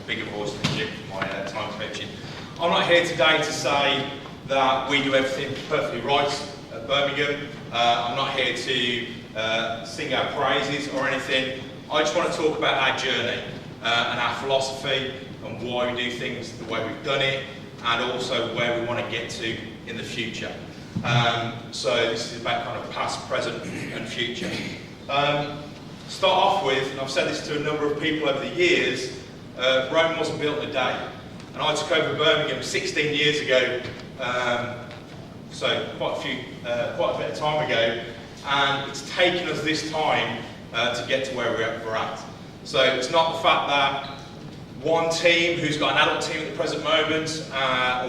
bigger voice in the gym for my time coaching. I'm not here today to say that we do everything perfectly right at Birmingham. I'm not here to sing our praises or anything. I just want to talk about our journey and our philosophy and why we do things the way we've done it, and also where we want to get to in the future. So this is about kind of past, present and future. Start off with, and I've said this to a number of people over the years, Rome wasn't built in a day. And I took over Birmingham 16 years ago, so quite a bit of time ago, and it's taken us this time to get to where we're at. So it's not the fact that one team who's got an adult team at the present moment,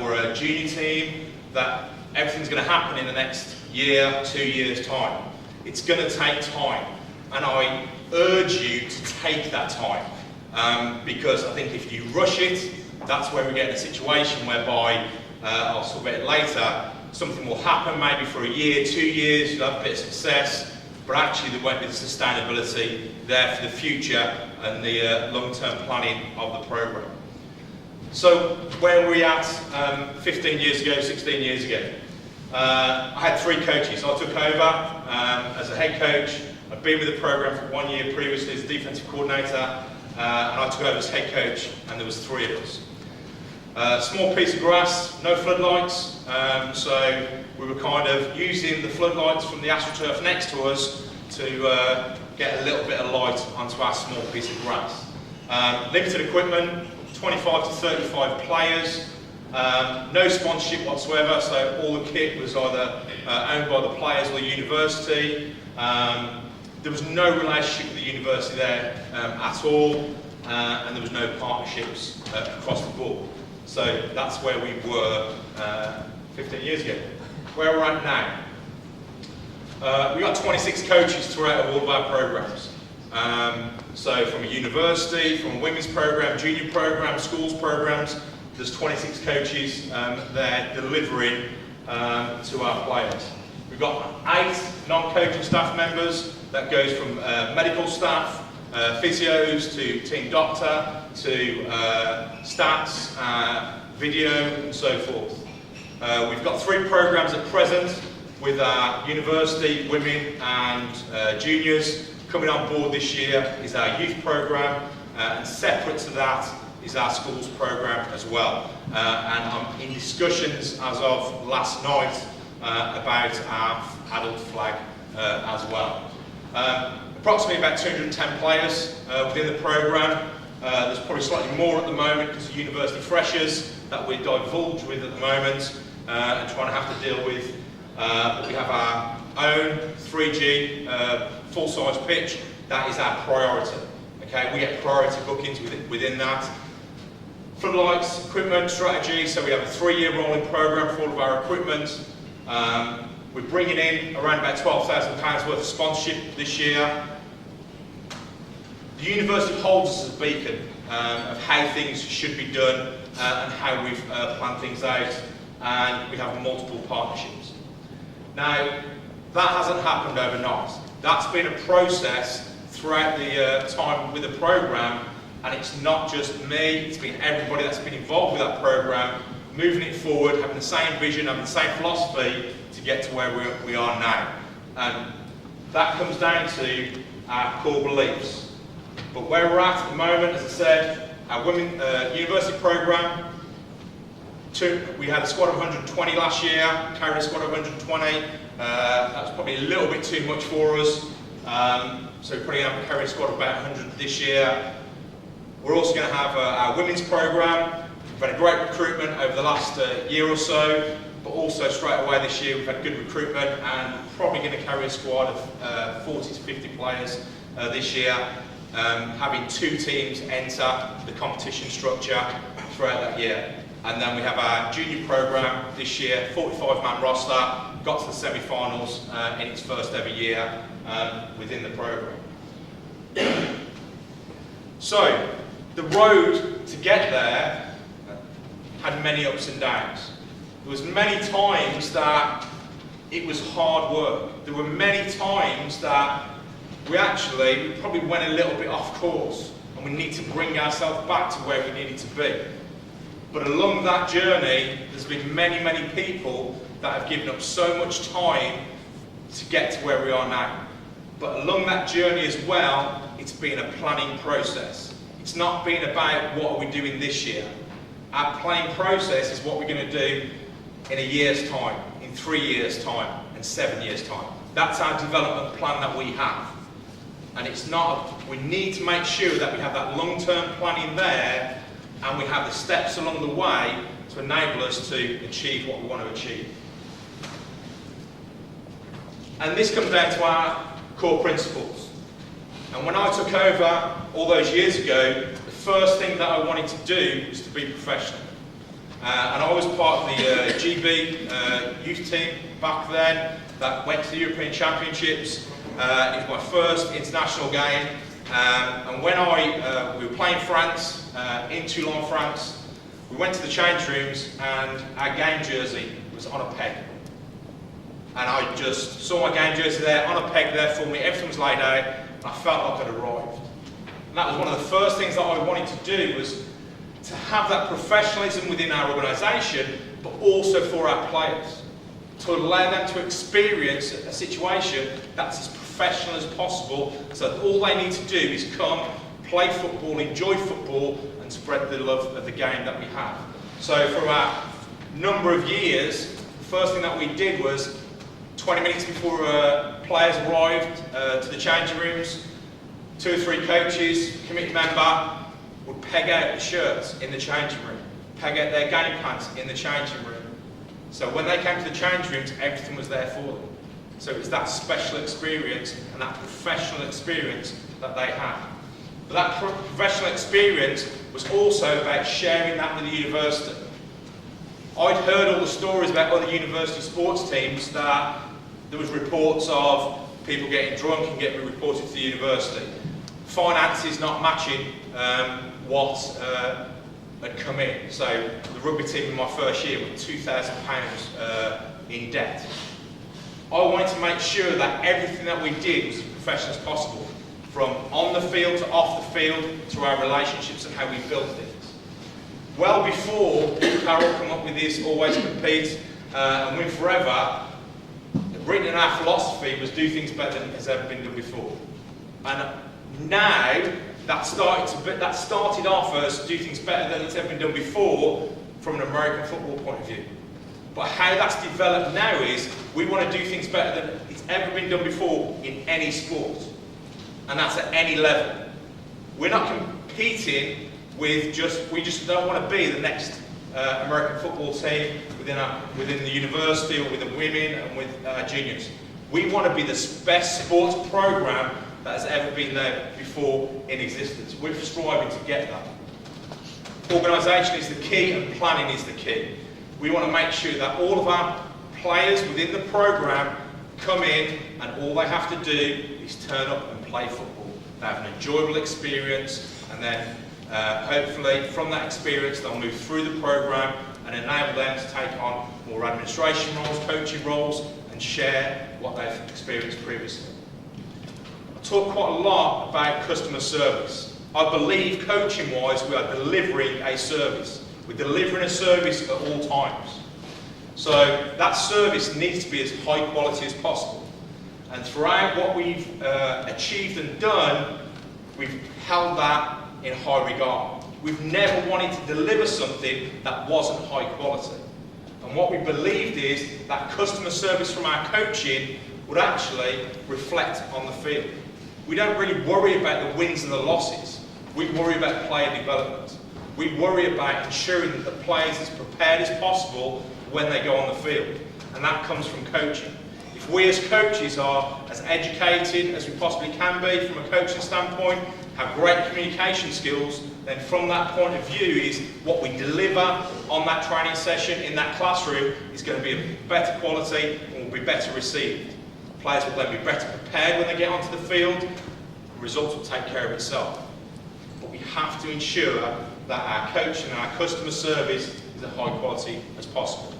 or a junior team, that everything's going to happen in the next year, 2 years' time. It's going to take time, and I urge you to take that time, because I think if you rush it, that's where we get in a situation whereby, I'll talk about it later, something will happen maybe for a year, 2 years, you'll have a bit of success, but actually there won't be the sustainability there for the future and the long-term planning of the programme. So where were we at 15 years ago, 16 years ago? I had 3 coaches. I took over as a head coach. I'd been with the programme for 1 year previously as defensive coordinator, and I took over as head coach, and there was 3 of us. Small piece of grass, no floodlights, so we were kind of using the floodlights from the AstroTurf next to us to get a little bit of light onto our small piece of grass. Limited equipment, 25 to 35 players, no sponsorship whatsoever, so all the kit was either owned by the players or the university. There was no relationship with the university there at all, and there was no partnerships across the board. So that's where we were 15 years ago. Where we're at now. We've got 26 coaches throughout all of our programs. So from a university, from a women's program, junior program, schools programs, there's 26 coaches there delivering to our players. We've got 8 non-coaching staff members. That goes from medical staff, physios, to team doctor, to stats, video, and so forth. We've got 3 programs at present with our university, women and juniors. Coming on board this year is our youth program, and separate to that is our schools program as well. And I'm in discussions as of last night about our adult flag as well. Approximately about 210 players within the program. There's probably slightly more at the moment because of university freshers that we divulge with at the moment and trying to have to deal with. But we have our own 3G full-size pitch. That is our priority. Okay, we get priority bookings within that. Floodlights, equipment, strategy. So we have a 3-year rolling program for all of our equipment. We're bringing in around about £12,000 worth of sponsorship this year. The university holds us as a beacon of how things should be done and how we've planned things out, and we have multiple partnerships. Now, that hasn't happened overnight. That's been a process throughout the time with the programme, and it's not just me, it's been everybody that's been involved with that programme, moving it forward, having the same vision, having the same philosophy to get to where we are now. And that comes down to our core beliefs. But where we're at the moment, as I said, our women university programme, we had a squad of 120 last year, carried a squad of 120. That was probably a little bit too much for us. So we're probably going to carry a squad of about 100 this year. We're also going to have our women's programme. We've had a great recruitment over the last year or so, but also straight away this year we've had good recruitment, and we're probably going to carry a squad of 40 to 50 players this year, having 2 teams enter the competition structure throughout that year. And then we have our junior programme this year, 45-man roster, got to the semi-finals in its first ever year within the programme. So, the road to get there had many ups and downs. There was many times that it was hard work. There were many times that we probably went a little bit off course. And and we need to bring ourselves back to where we needed to be. But along that journey, there's been many, many people that have given up so much time to get to where we are now. But along that journey as well, it's been a planning process. It's not been about what are we doing this year. Our planning process is what we're going to do in a year's time, in 3 years' time, and 7 years' time. That's our development plan that we have. And it's not, we need to make sure that we have that long-term planning there, and we have the steps along the way to enable us to achieve what we want to achieve. And this comes down to our core principles. And when I took over all those years ago, the first thing that I wanted to do was to be professional. And I was part of the GB youth team back then that went to the European Championships. It was my first international game. And when we were playing France, in Toulon, France, we went to the change rooms and our game jersey was on a peg. And I just saw my game jersey there, on a peg there for me, everything was laid out, and I felt like I'd arrived. And that was one of the first things that I wanted to do, was to have that professionalism within our organisation, but also for our players, to allow them to experience a situation that's as professional as possible, so that all they need to do is come, play football, enjoy football, and spread the love of the game that we have. So for our number of years, the first thing that we did was 20 minutes before players arrived to the changing rooms, 2 or 3 coaches, committee member, would peg out the shirts in the changing room, peg out their game pants in the changing room. So when they came to the change rooms, everything was there for them. So it was that special experience and that professional experience that they had. But that professional experience was also about sharing that with the university. I'd heard all the stories about other university sports teams that there was reports of people getting drunk and getting reported to the university. Finances not matching what had come in. So the rugby team in my first year were £2,000 in debt. I wanted to make sure that everything that we did was as professional as possible, from on the field to off the field, to our relationships and how we built things. Well before Carol came up with this always compete and win forever, written in our philosophy was do things better than has ever been done before. And now that started off as do things better than it's ever been done before from an American football point of view. But how that's developed now is we want to do things better than it's ever been done before in any sport. And that's at any level. We're not competing with we just don't want to be the next American football team within the university or with the women and with juniors. We want to be the best sports program that has ever been there before in existence. We're striving to get that. Organisation is the key and planning is the key. We want to make sure that all of our players within the program come in and all they have to do is turn up and play football. They have an enjoyable experience, and then hopefully from that experience they'll move through the program and enable them to take on more administration roles, coaching roles, and share what they've experienced previously. I talk quite a lot about customer service. I believe coaching-wise we are delivering a service. We're delivering a service at all times. So that service needs to be as high quality as possible. And throughout what we've achieved and done, we've held that in high regard. We've never wanted to deliver something that wasn't high quality. And what we believed is that customer service from our coaching would actually reflect on the field. We don't really worry about the wins and the losses. We worry about player development. We worry about ensuring that the players are as prepared as possible when they go on the field. And that comes from coaching. If we as coaches are as educated as we possibly can be from a coaching standpoint, have great communication skills, then from that point of view is what we deliver on that training session in that classroom is going to be of better quality and will be better received. Players will then be better prepared when they get onto the field, and results will take care of itself. But we have to ensure that our coaching and our customer service is as high quality as possible.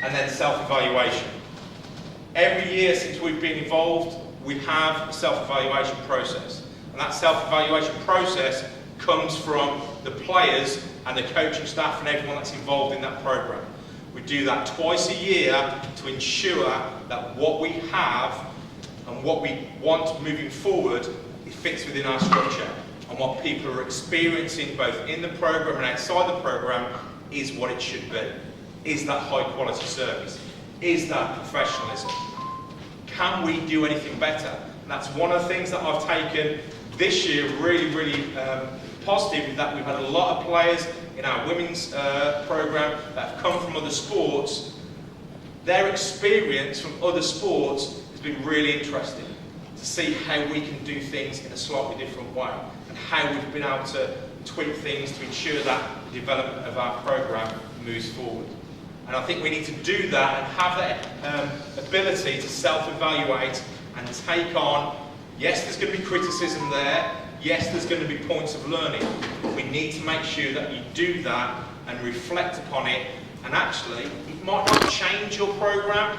And then self-evaluation. Every year since we've been involved, we have a self-evaluation process. And that self-evaluation process comes from the players and the coaching staff and everyone that's involved in that program. We do that twice a year to ensure that what we have and what we want moving forward, it fits within our structure, and what people are experiencing both in the program and outside the program is what it should be. Is that high quality service? Is that professionalism? Can we do anything better? And that's one of the things that I've taken this year really positive, is that we've had a lot of players in our women's program that have come from other sports. Their experience from other sports has been really interesting, to see how we can do things in a slightly different way and how we've been able to tweak things to ensure that the development of our program moves forward. And I think we need to do that and have that ability to self-evaluate and take on, yes, there's going to be criticism there, yes, there's going to be points of learning, but we need to make sure that you do that and reflect upon it. And actually, it might not change your program,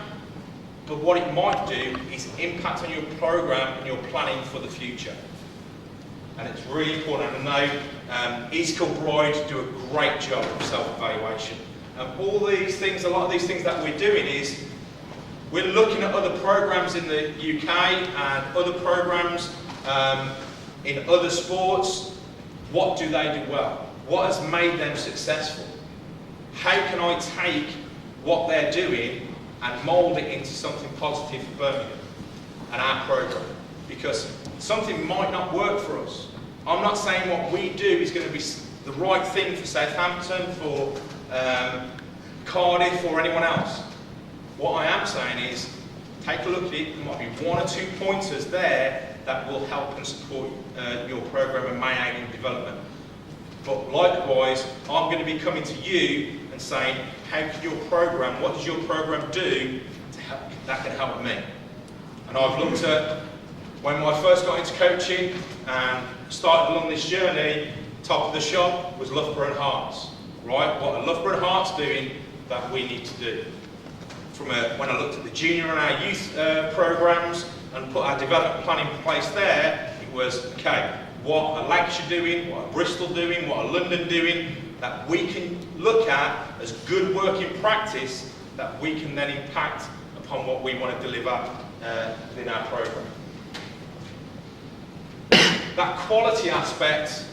but what it might do is impact on your program and your planning for the future. And it's really important. And I know East Kilbride do a great job of self-evaluation. All these things, a lot of these things that we're doing is, we're looking at other programs in the UK and other programs in other sports. What do they do well? What has made them successful? How can I take what they're doing and mould it into something positive for Birmingham and our program? Because something might not work for us. I'm not saying what we do is going to be the right thing for Southampton, for Cardiff or anyone else. What I am saying is, take a look at it. There might be one or two pointers there that will help and support your program and may aid in development. But likewise, I'm going to be coming to you and saying, how can your program, what does your program do to help, that can help me? And I've looked at, when I first got into coaching and started along this journey, top of the shop was Loughborough and Hearts. Right, what are Loughborough and Hearts doing that we need to do? When I looked at the junior and our youth programs and put our development plan in place there, it was, okay, what are Lancashire doing, what are Bristol doing, what are London doing, that we can look at as good working practice that we can then impact upon what we want to deliver within our program. That quality aspect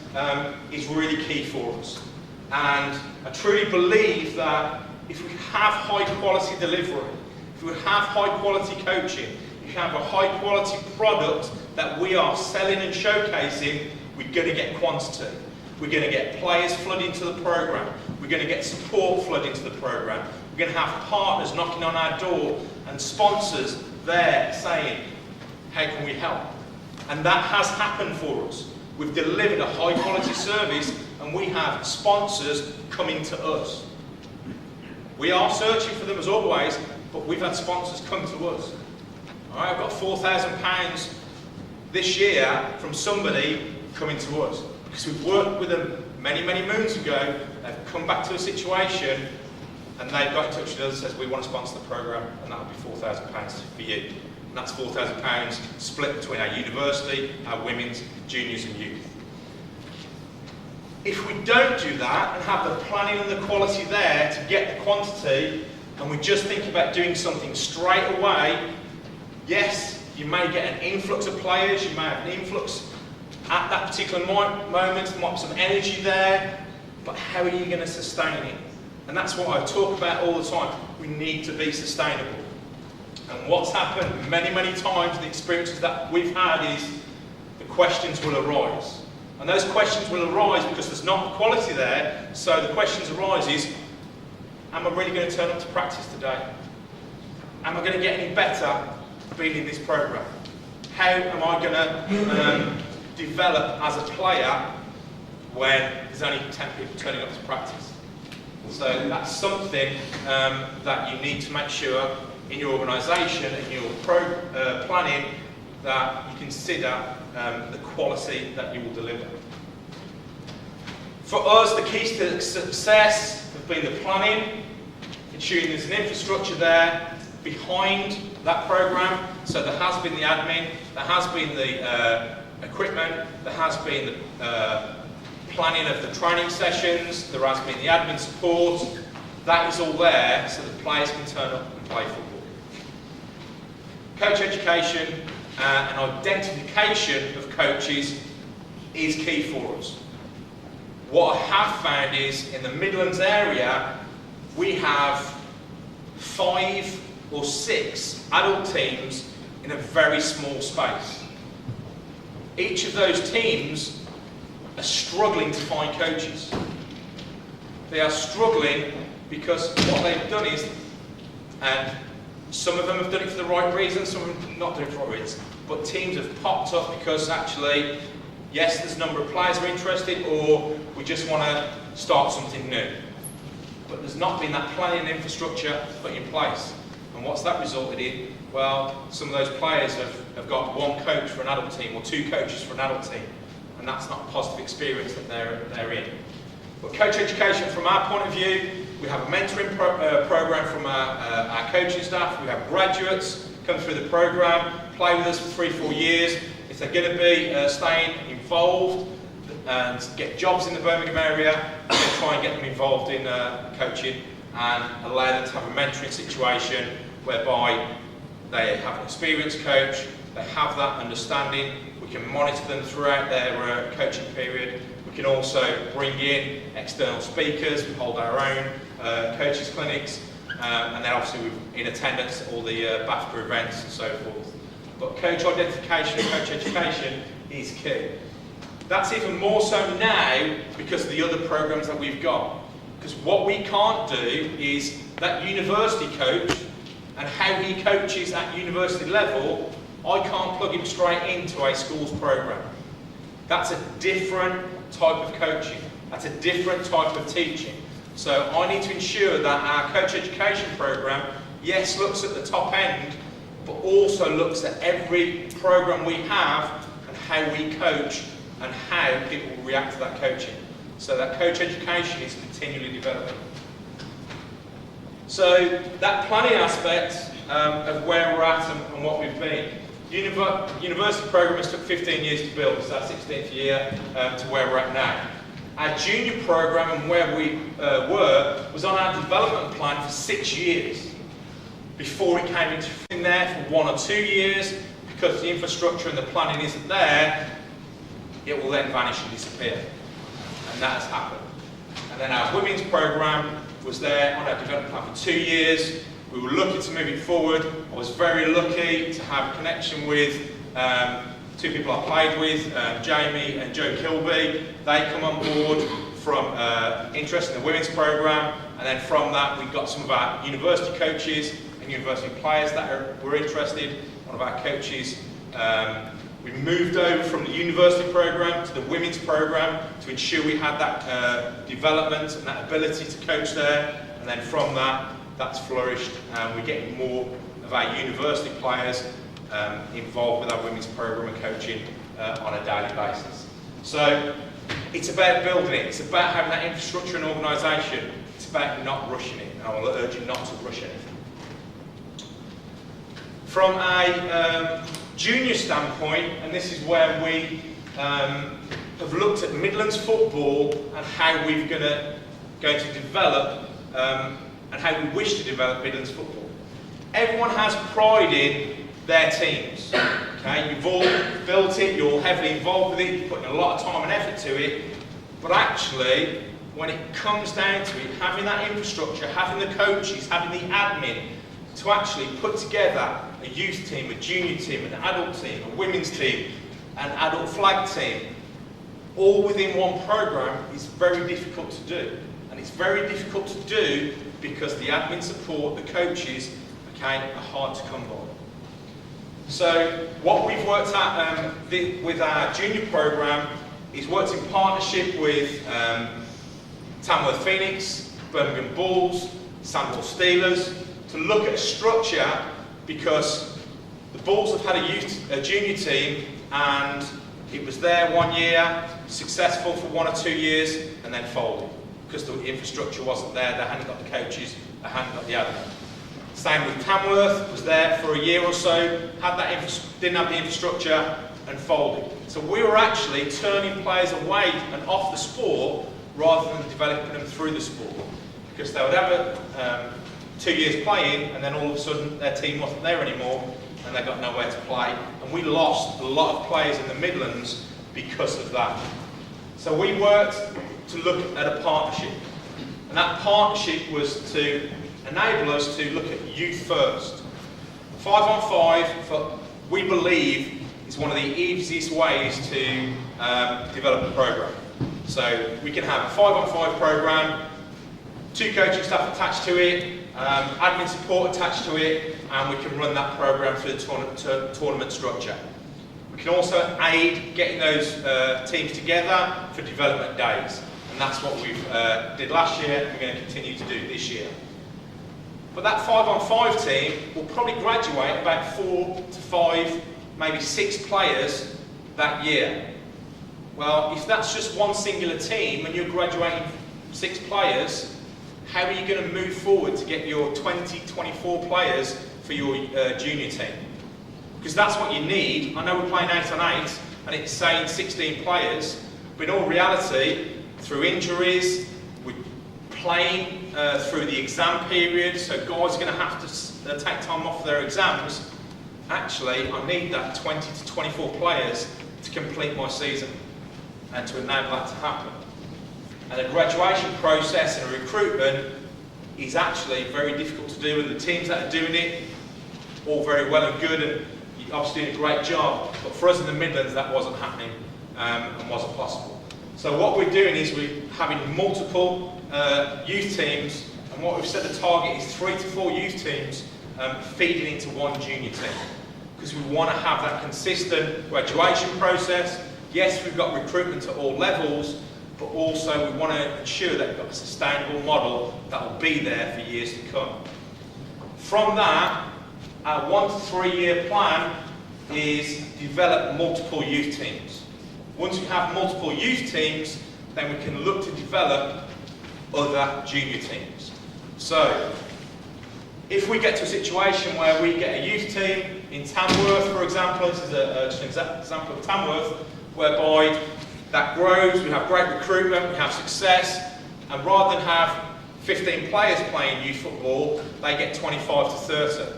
is really key for us. And I truly believe that if we have high quality delivery, if we have high quality coaching, if we have a high quality product that we are selling and showcasing, we're going to get quantity. We're going to get players flood into the program. We're going to get support flood into the program. We're going to have partners knocking on our door and sponsors there saying, how can we help? And that has happened for us. We've delivered a high quality service and we have sponsors coming to us. We are searching for them as always, but we've had sponsors come to us. All right, I've got £4,000 this year from somebody coming to us because we've worked with them many moons ago. They've come back to a situation and they've got in touch with us and says, we want to sponsor the programme, and that'll be £4,000 for you. And that's £4,000 split between our university, our women's, juniors and youth. If we don't do that and have the planning and the quality there to get the quantity, and we just think about doing something straight away, yes, you may get an influx of players, you may have an influx at that particular moment, there might be some energy there, but how are you going to sustain it? And that's what I talk about all the time. We need to be sustainable. And what's happened many times, the experiences that we've had is the questions will arise. And those questions will arise because there's not quality there. So the questions arise is, am I really going to turn up to practice today? Am I going to get any better being in this program? How am I going to develop as a player when there's only 10 people turning up to practice? So that's something that you need to make sure in your organisation and your planning that you consider the quality that you will deliver. For us, the keys to success have been the planning, ensuring there's an infrastructure there behind that program. So there has been the admin, there has been the equipment, there has been the planning of the training sessions, there has been the admin support. That is all there so that players can turn up and play football. Coach education and identification of coaches is key for us. What I have found is in the Midlands area, we have 5 or 6 adult teams in a very small space. Each of those teams are struggling to find coaches. They are struggling because what they've done is, and some of them have done it for the right reasons, some of them not doing it for the right reasons, but teams have popped up because actually, yes, there's a number of players who are interested, or we just want to start something new. But there's not been that planning and infrastructure put in place. And what's that resulted in? Well, some of those players have got 1 coach for an adult team or 2 coaches for an adult team. And that's not a positive experience that they're in. But coach education, from our point of view, we have a mentoring program from our coaching staff. We have graduates come through the program, play with us for 3-4 years. If they're going to be staying involved and get jobs in the Birmingham area, we're going to try and get them involved in coaching and allow them to have a mentoring situation whereby they have an experienced coach, they have that understanding, we can monitor them throughout their coaching period. We can also bring in external speakers, we hold our own coaches clinics, and then obviously we're in attendance at all the BAFA events and so forth. But coach identification and coach education is key. That's even more so now because of the other programs that we've got. Because what we can't do is that university coach and how he coaches at university level, I can't plug him straight into a school's program. That's a different type of coaching. That's a different type of teaching. So I need to ensure that our coach education program, yes, looks at the top end, but also looks at every program we have and how we coach and how people react to that coaching. So that coach education is continually developing. So that planning aspect of where we're at and what we've been. University program has took 15 years to build, it's our 16th year to where we're at now. Our junior program and where we were was on our development plan for 6 years before it came into there for 1 or 2 years. Because the infrastructure and the planning isn't there, it will then vanish and disappear. And that has happened. And then our women's program was there on our development plan for 2 years. We were looking to move it forward. I was very lucky to have a connection with 2 people I played with, Jamie and Joe Kilby. They come on board from interest in the women's program, and then from that we got some of our university coaches and university players that were interested. One of our coaches, we moved over from the university program to the women's program to ensure we had that development and that ability to coach there, and then from that, that's flourished, and we're getting more of our university players involved with our women's program and coaching on a daily basis. So it's about building it, it's about having that infrastructure and organisation, it's about not rushing it, and I will urge you not to rush anything. From a junior standpoint, and this is where we have looked at Midlands football and how we're going to develop and how we wish to develop Midlands football. Everyone has pride in their teams. Okay? You've all built it, you're all heavily involved with it, you're putting a lot of time and effort to it, but actually, when it comes down to it, having that infrastructure, having the coaches, having the admin, to actually put together a youth team, a junior team, an adult team, a women's team, an adult flag team, all within one program is very difficult to do. And it's very difficult to do because the admin support, the coaches, okay, are hard to come by. So what we've worked at with our junior program is worked in partnership with Tamworth Phoenix, Birmingham Bulls, Sandwell Steelers, to look at a structure, because the Bulls have had a junior team and it was there 1 year, successful for 1 or 2 years, and then folded because the infrastructure wasn't there, they hadn't got the coaches, they hadn't got the admin. Same with Tamworth, was there for a year or so, didn't have the infrastructure, folding. So we were actually turning players away and off the sport rather than developing them through the sport. Because they would have 2 years playing and then all of a sudden their team wasn't there anymore and they got nowhere to play. And we lost a lot of players in the Midlands because of that. So we worked to look at a partnership. And that partnership was to enable us to look at youth first. 5-on-5, we believe, is one of the easiest ways to develop a program. So we can have a 5-on-5 program, 2 coaching staff attached to it, admin support attached to it, and we can run that program through the tournament structure. We can also aid getting those teams together for development days, and that's what we did last year and we're going to continue to do this year. But that 5-on-5 team will probably graduate about 4 to 5, maybe 6 players that year. Well, if that's just one singular team and you're graduating 6 players, how are you going to move forward to get your 20, 24 players for your junior team? Because that's what you need. I know we're playing 8-on-8 and it's saying 16 players, but in all reality, through injuries, we're playing through the exam period, so guys are going to have to take time off their exams. Actually, I need that 20 to 24 players to complete my season and to enable that to happen. And a graduation process and a recruitment is actually very difficult to do, and the teams that are doing it, all very well and good, and you're obviously doing a great job, but for us in the Midlands that wasn't happening and wasn't possible. So what we're doing is we're having multiple youth teams, and what we've set the target is 3 to 4 youth teams feeding into one junior team. Because we want to have that consistent graduation process. Yes, we've got recruitment at all levels, but also we want to ensure that we've got a sustainable model that will be there for years to come. From that, our 1 to 3 year plan is develop multiple youth teams. Once we have multiple youth teams, then we can look to develop other junior teams. So, if we get to a situation where we get a youth team in Tamworth, for example, this is just an example of Tamworth, whereby that grows, we have great recruitment, we have success, and rather than have 15 players playing youth football, they get 25 to 30.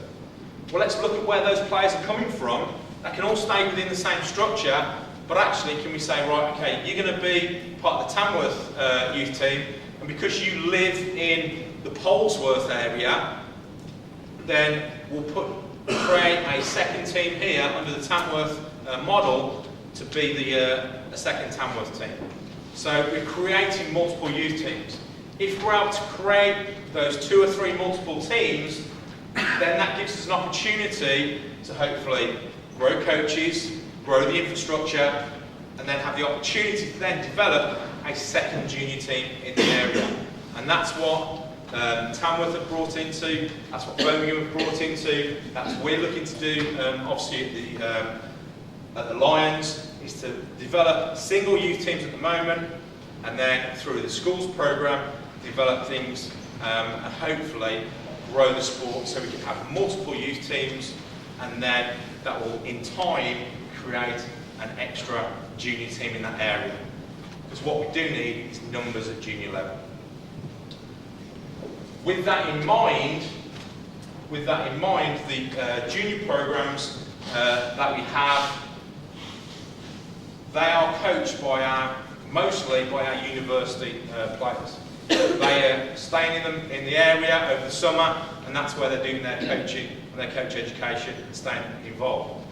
Well, let's look at where those players are coming from. They can all stay within the same structure, but actually can we say, right, okay, you're going to be part of the Tamworth youth team, and because you live in the Polesworth area, then we'll create a second team here under the Tamworth model to be the second Tamworth team. So we're creating multiple youth teams. If we're able to create those 2 or 3 multiple teams, then that gives us an opportunity to hopefully grow coaches, grow the infrastructure, and then have the opportunity to then develop a second junior team in the area. And that's what Tamworth have brought into, that's what Birmingham have brought into, that's what we're looking to do, obviously at the Lions, is to develop single youth teams at the moment, and then through the schools programme, develop things and hopefully grow the sport so we can have multiple youth teams, and then that will in time create an extra junior team in that area. Because what we do need is numbers at junior level. With that in mind, the junior programs that we have, they are coached by mostly by our university players. They are staying in the area over the summer, and that's where they're doing their coaching and their coach education and staying involved.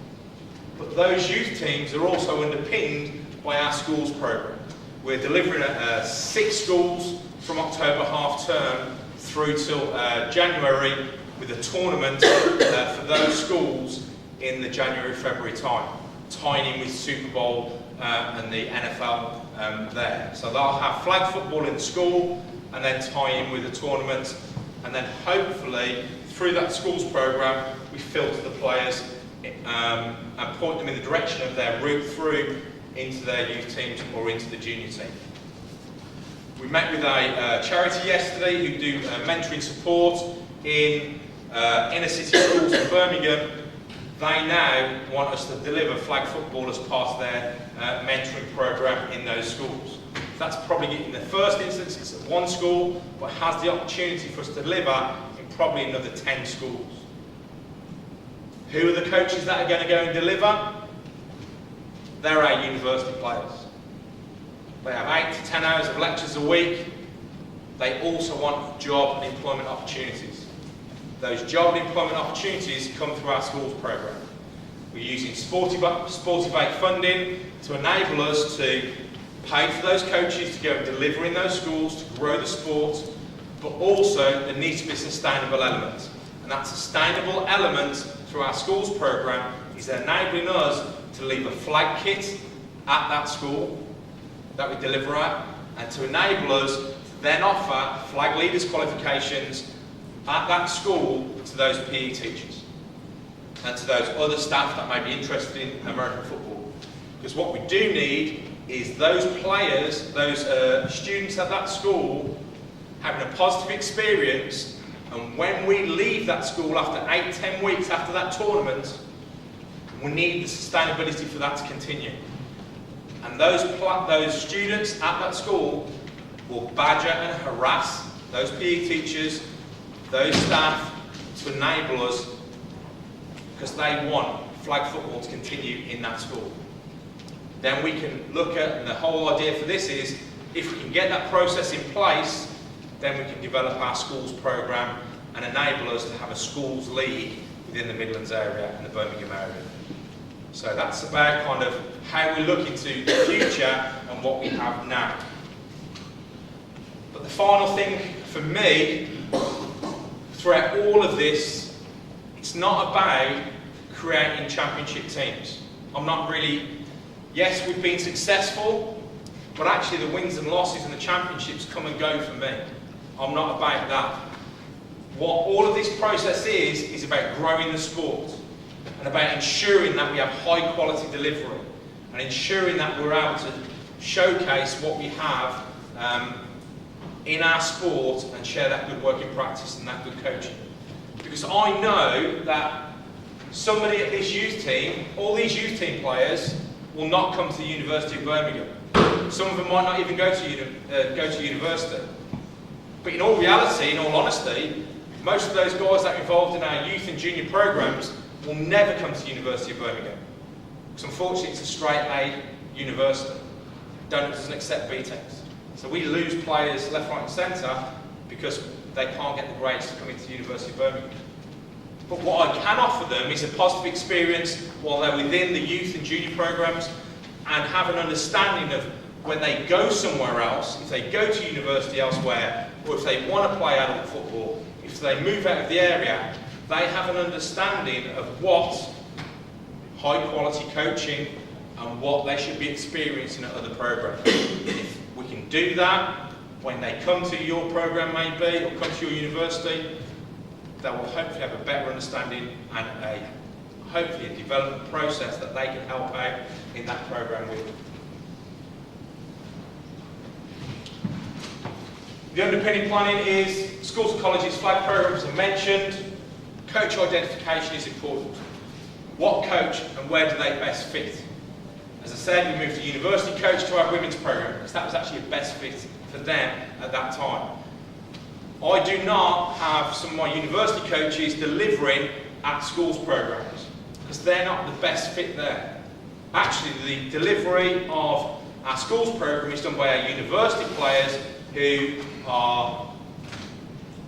But those youth teams are also underpinned by our schools programme. We're delivering at 6 schools from October half term through till January, with a tournament for those schools in the January-February time, tying in with Super Bowl and the NFL there. So they'll have flag football in school and then tie in with the tournament, and then hopefully through that schools programme we filter the players and point them in the direction of their route through into their youth teams or into the junior team. We met with a charity yesterday who do mentoring support in inner city schools in Birmingham. they now want us to deliver flag football as part of their mentoring program in those schools. That's probably, in the first instance, it's at one school, but has the opportunity for us to deliver in probably another 10 schools. Who are the coaches that are going to go and deliver? They're our university players. They have 8 to 10 hours of lectures a week. They also want job and employment opportunities. Those job and employment opportunities come through our schools program. We're using Sportivate funding to enable us to pay for those coaches to go and deliver in those schools, to grow the sport, but also there needs to be a sustainable element. And that sustainable element through our schools program is enabling us to leave a flag kit at that school that we deliver at, and to enable us to then offer flag leaders qualifications at that school to those PE teachers and to those other staff that may be interested in American football. Because what we do need is those players, those students at that school having a positive experience, and when we leave that school after 8-10 weeks after that tournament, we need the sustainability for that to continue. And those students at that school will badger and harass those PE teachers, those staff, to enable us, because they want flag football to continue in that school. Then we can look at, and the whole idea for this is, if we can get that process in place, then we can develop our schools program and enable us to have a schools league within the Midlands area and the Birmingham area. So that's about kind of how we look into the future and what we have now. But the final thing for me, throughout all of this, it's not about creating championship teams. I'm not really, yes, we've been successful, but actually the wins and losses and the championships come and go for me. I'm not about that. What all of this process is about growing the sport and about ensuring that we have high quality delivery and ensuring that we're able to showcase what we have in our sport and share that good working practice and that good coaching. Because I know that somebody at this youth team, all these youth team players, will not come to the University of Birmingham. Some of them might not even go to university. But in all reality, in all honesty, most of those guys that are involved in our youth and junior programs will never come to the University of Birmingham. Because unfortunately it's a straight A university. Doesn't accept BTECs. So we lose players left, right and centre because they can't get the grades to come into the University of Birmingham. But what I can offer them is a positive experience while they're within the youth and junior programs, and have an understanding of when they go somewhere else, if they go to university elsewhere, or if they want to play adult football, if they move out of the area, they have an understanding of what high quality coaching and what they should be experiencing at other programs. If we can do that, when they come to your program maybe, or come to your university, they will hopefully have a better understanding and hopefully a development process that they can help out in that program with. The underpinning planning is schools and colleges, flag programs are mentioned. Coach identification is important. What coach and where do they best fit? As I said, we moved a university coach to our women's program because that was actually a best fit for them at that time. I do not have some of my university coaches delivering at schools programs because they're not the best fit there. Actually, the delivery of our schools program is done by our university players who are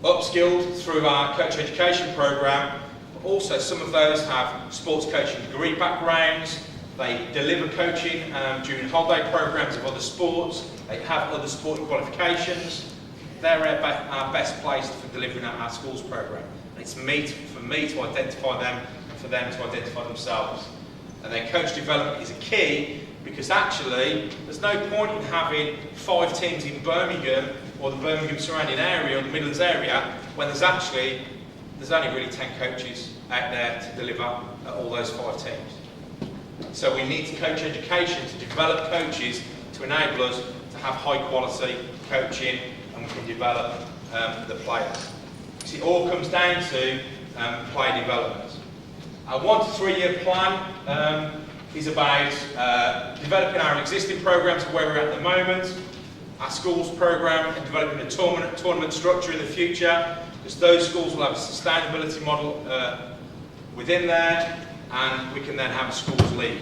upskilled through our coach education program, but also some of those have sports coaching degree backgrounds. They deliver coaching during holiday programs of other sports. They have other sporting qualifications. They're our best placed for delivering our schools program. And it's for me to identify them and for them to identify themselves. And then coach development is a key because actually there's no point in having 5 teams in Birmingham or the Birmingham surrounding area or the Midlands area when there's only really 10 coaches out there to deliver at all those 5 teams. So we need coach education to develop coaches to enable us to have high quality coaching, and we can develop the players. So it all comes down to player development. Our 1 to 3 year plan is about developing our existing programs where we're at the moment, our schools program, and developing a tournament structure in the future, because those schools will have a sustainability model within there, and we can then have a schools league.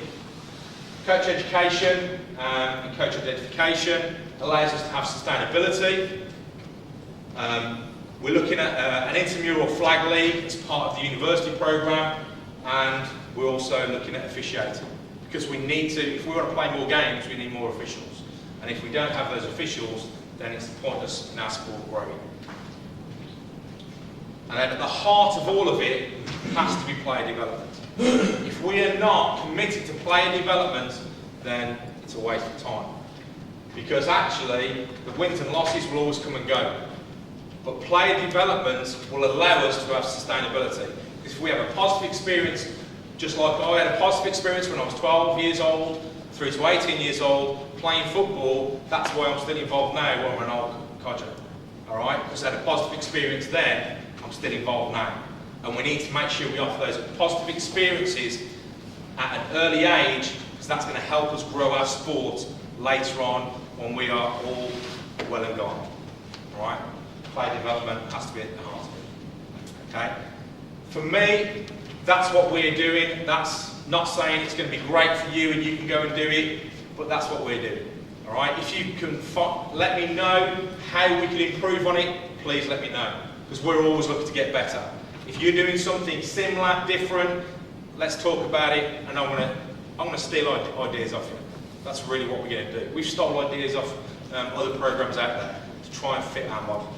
Coach education and coach identification allows us to have sustainability. We're looking at an intramural flag league as part of the university program, and we're also looking at officiating, because we need to, if we want to play more games, we need more officials, and if we don't have those officials, then it's pointless in our sport growing. And then at the heart of all of it has to be player development. If we are not committed to player development, then it's a waste of time. Because actually, the wins and losses will always come and go. But player development will allow us to have sustainability. Because if we have a positive experience, just like I had a positive experience when I was 12 years old, through to 18 years old, playing football, that's why I'm still involved now when I'm an old codger. Alright? Because I had a positive experience then, I'm still involved now. And we need to make sure we offer those positive experiences at an early age, because that's going to help us grow our sport later on when we are all well and gone. Alright? Player development has to be at the heart of it. Okay? For me, that's what we're doing. That's not saying it's going to be great for you and you can go and do it, but that's what we're doing. Alright? If you can let me know how we can improve on it, please let me know. Because we're always looking to get better. If you're doing something similar, different, let's talk about it, and I'm going to steal ideas off you. That's really what we're going to do. We've stolen ideas off other programs out there to try and fit our model.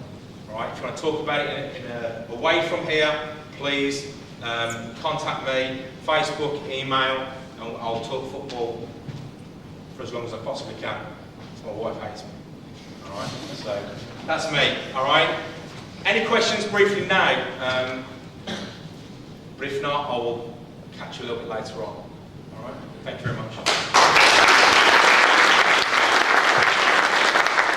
All right? If you want to talk about it away from here, please contact me, Facebook, email, and I'll talk football for as long as I possibly can. My wife hates me. All right? So that's me. All right? Any questions briefly now? But if not, I will catch you a little bit later on. All right? Thank you very much.